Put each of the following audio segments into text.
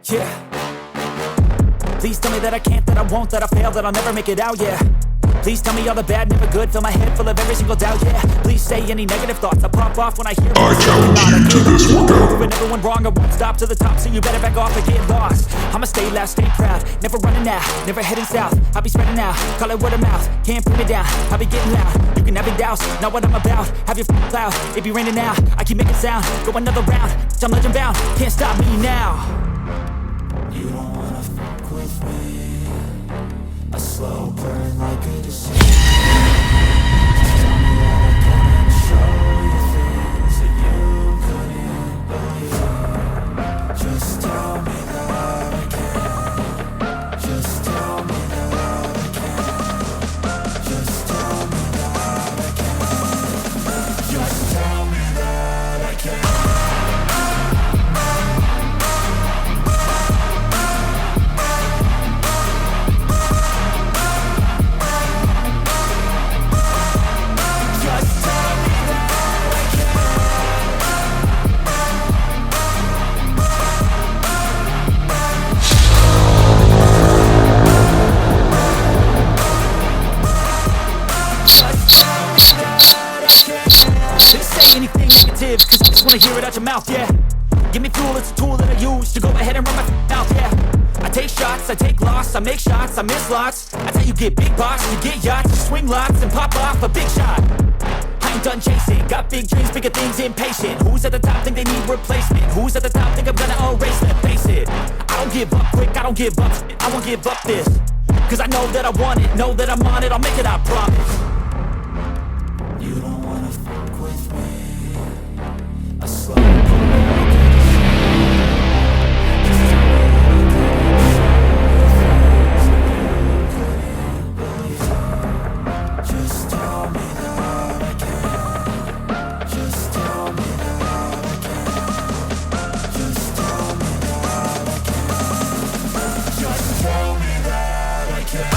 Yeah. Please tell me that I can't, that I won't, that I fail, that I'll never make it out, yeah. Please tell me all the bad, never good, fill my head full of every single doubt, yeah. Please say any negative thoughts, I pop off when I hear I challenge you to this workout. Proving everyone wrong, I won't stop to the top, so you better back off and get lost. I'ma stay loud, stay proud, never running out, never heading south. I'll be spreading out, call it word of mouth, can't put me down, I'll be getting loud. You can have it douse, not what I'm about, have your cloud, it be raining now. I keep making sound, go another round, I'm legend bound, can't stop me now. You don't wanna fuck with me, a slow burn like a disease. Anything negative, cause I just wanna hear it out your mouth, yeah. Give me fuel, it's a tool that I use to go ahead and run my mouth, yeah. I take shots, I take loss, I make shots, I miss lots. That's how you get big box, you get yachts, you swing lots and pop off a big shot. I ain't done chasing, got big dreams, bigger things, impatient. Who's at the top think they need replacement? Who's at the top think I'm gonna erase them? Face it, I don't give up quick, I don't give up, I won't give up this. Cause I know that I want it, know that I'm on it, I'll make it, I promise. You don't wanna fuck with me, a slow just tell me that I can. Just tell me that I can. Just tell me that I can. Just tell me that I can.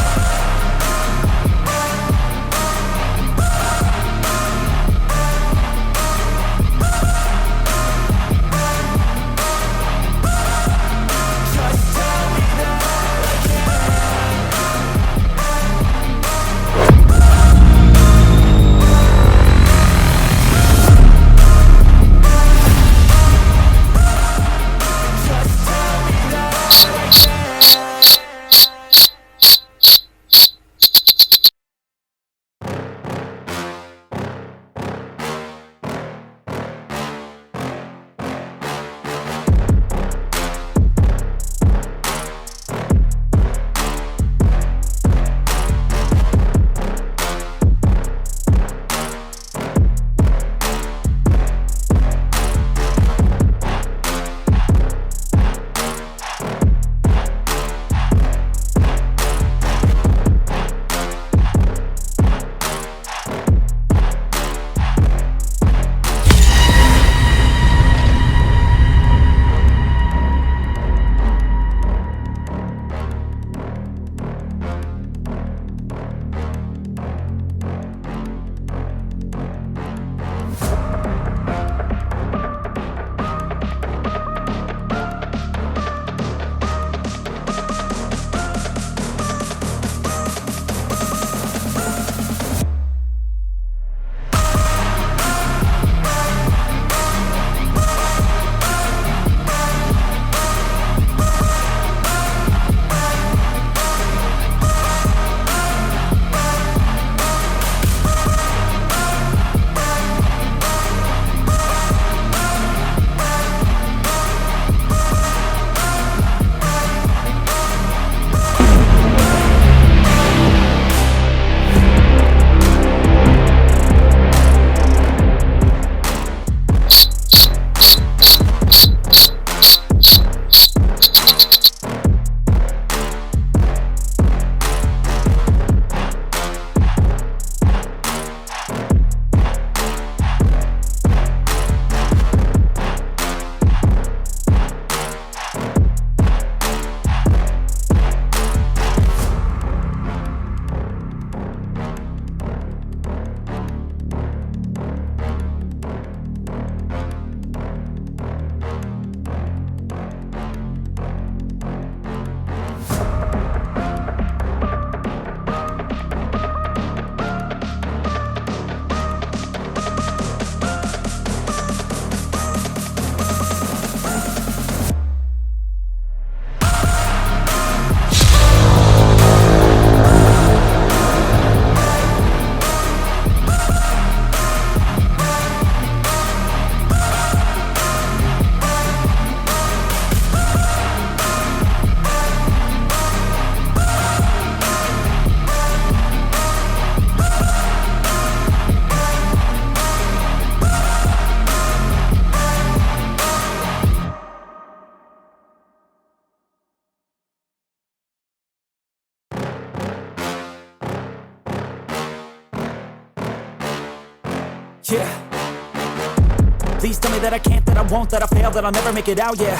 Please tell me that I can't, that I won't, that I fail, that I'll never make it out, yeah.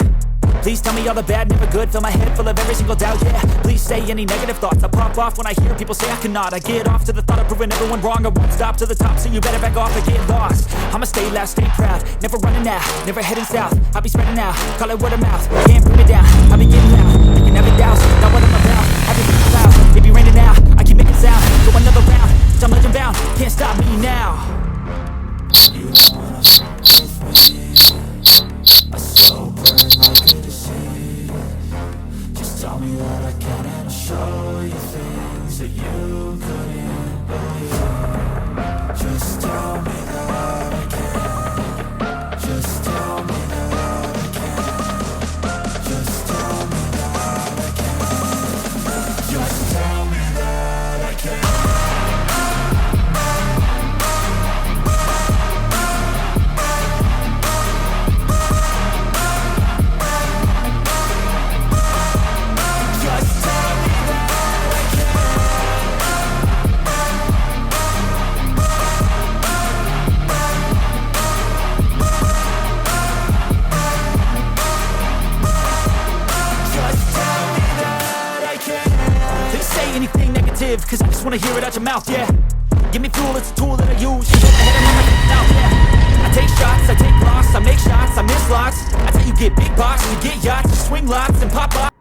Please tell me all the bad, never good. Fill my head full of every single doubt, yeah. Please say any negative thoughts. I pop off when I hear people say I cannot. I get off to the thought of proving everyone wrong. I won't stop to the top, so you better back off and get lost. I'ma stay loud, stay proud, never running out, never heading south. I'll be spreading out, call it word of mouth. Can't bring me down, I'll be getting loud. You can never doubt, not what I'm about. I be feeling loud, it be raining now. I keep making sound, go another round. I'm legend bound, can't stop me now. You don't wanna fuck with me. I so burn like a disease. Just tell me that I can and I'll show you things that you couldn't believe. Just tell me that I can. Just tell me that I can. Just tell me that I can. Just tell me that I can. Anything negative, cause I just wanna hear it out your mouth, yeah. Give me fuel, it's a tool that I use to go ahead and run my mouth, yeah. I take shots, I take loss, I make shots, I miss lots. That's how you get big box, you get yachts, you swing lots and pop off.